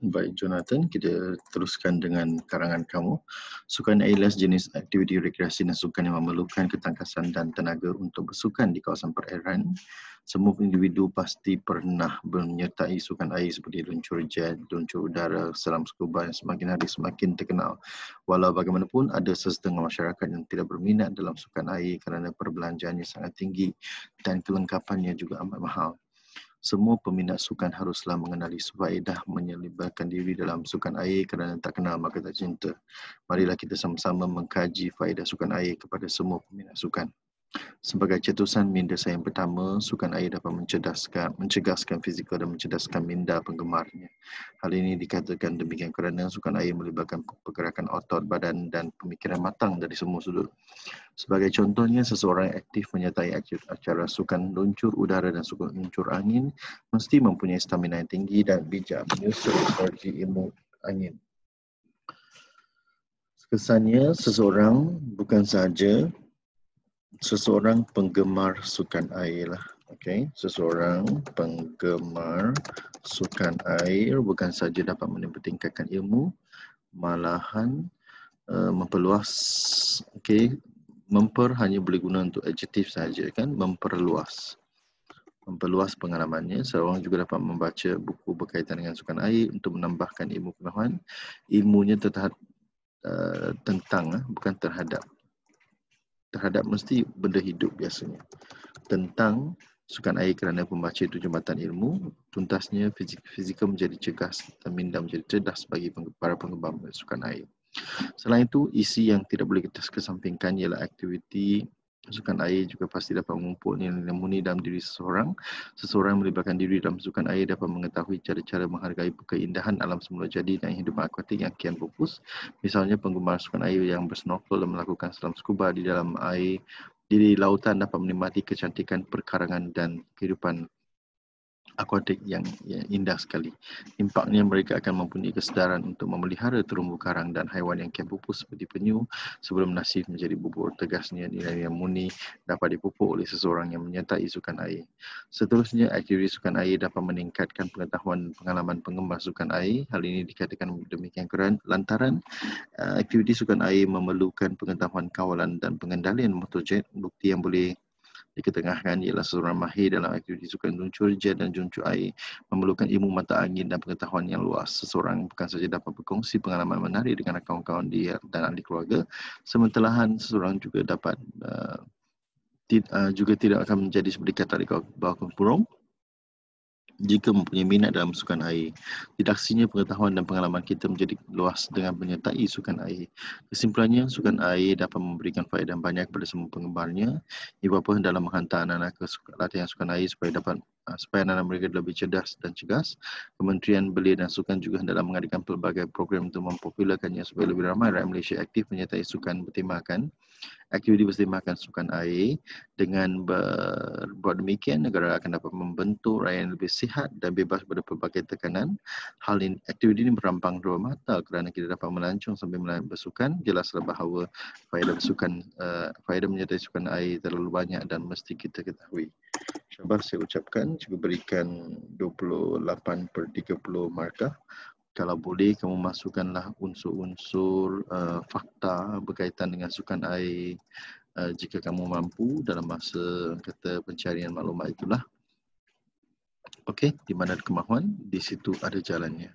Baik Jonathan, kita teruskan dengan karangan kamu. Sukan air ialah jenis aktiviti rekreasi dan sukan yang memerlukan ketangkasan dan tenaga untuk bersukan di kawasan perairan. Semua individu pasti pernah menyertai sukan air seperti luncur jet, luncur udara, selam scuba yang semakin hari semakin terkenal. Walau bagaimanapun, ada sesetengah masyarakat yang tidak berminat dalam sukan air kerana perbelanjaannya sangat tinggi dan kelengkapannya juga amat mahal. Semua peminat sukan haruslah mengenali faedah menyelibatkan diri dalam sukan air kerana tak kenal maka tak cinta. Marilah kita sama-sama mengkaji faedah sukan air kepada semua peminat sukan. Sebagai cetusan minda saya yang pertama, sukan air dapat mencegahkan fizikal dan mencerdaskan minda penggemarnya. Hal ini dikatakan demikian kerana sukan air melibatkan pergerakan otot, badan dan pemikiran matang dari semua sudut. Sebagai contohnya, seseorang yang aktif menyertai acara sukan luncur udara dan sukan luncur angin mesti mempunyai stamina yang tinggi dan bijak menyusun strategi ilmu angin. Kesannya, bukan sahaja seseorang penggemar sukan air lah. Okay. Seseorang penggemar sukan air bukan saja dapat meningkatkan ilmu, malahan memperluas. Okay. Hanya boleh guna untuk adjektif saja kan, memperluas pengalamannya. Seorang juga dapat membaca buku berkaitan dengan sukan air untuk menambahkan ilmu pengetahuan. Ilmunya tentang, bukan terhadap mesti benda hidup biasanya. Tentang sukan air kerana pembaca itu jambatan ilmu, tuntasnya fizikal menjadi cergas dan minda menjadi cerdas bagi para penggemar sukan air. Selain itu, isi yang tidak boleh kita kesampingkan ialah aktiviti sukan air juga pasti dapat memupuk nilai murni dalam diri seseorang. Seseorang yang melibatkan diri dalam sukan air dapat mengetahui cara-cara menghargai keindahan alam semula jadi dan hidupan akuatik yang kian pupus. Misalnya, penggemar sukan air yang bersnorkel dan melakukan selam scuba di dalam air di lautan dapat menikmati kecantikan perkarangan dan kehidupan akuatik yang indah sekali. Impaknya mereka akan mempunyai kesedaran untuk memelihara terumbu karang dan haiwan yang kian pupus seperti penyu sebelum nasib menjadi bubur. Tegasnya nilai yang murni dapat dipupuk oleh seseorang yang menyertai sukan air. Seterusnya, aktiviti sukan air dapat meningkatkan pengetahuan dan pengalaman penggemar sukan air. Hal ini dikatakan demikian lantaran aktiviti sukan air memerlukan pengetahuan kawalan dan pengendalian motor jet. Bukti yang boleh diketengahkan ialah seseorang mahir dalam aktiviti sukan luncur jet dan luncur air memerlukan ilmu mata angin dan pengetahuan yang luas. Seseorang bukan saja dapat berkongsi pengalaman menarik dengan kawan-kawan dia dan ahli keluarga, sementelahan seseorang juga dapat juga tidak akan menjadi seperti kata di bawah kurung jika mempunyai minat dalam sukan air. Didaksinya pengetahuan dan pengalaman kita menjadi luas dengan menyertai sukan air. Kesimpulannya, sukan air dapat memberikan faedah banyak kepada semua penggemarnya. Ibu bapa dalam menghantar anak-anak ke latihan sukan air supaya anak-anak mereka lebih cerdas dan cergas. Kementerian Belia dan Sukan juga dalam mengadakan pelbagai program untuk mempopularkannya supaya lebih ramai rakyat Malaysia aktif menyertai sukan bertemakan aktiviti bertemakan sukan air. Dengan berbuat demikian, negara akan dapat membentuk rakyat yang lebih sihat dan bebas daripada pelbagai tekanan. Aktiviti ini berampang dua mata kerana kita dapat melancong sambil bersukan. Jelaslah bahawa faedah menyertai sukan air terlalu banyak dan mesti kita ketahui. Syabas saya ucapkan, cuba berikan 28/30 markah. Kalau boleh, kamu masukkanlah unsur-unsur fakta berkaitan dengan sukan air jika kamu mampu dalam masa pencarian maklumat itulah. Okey, di mana ada kemahuan, di situ ada jalannya.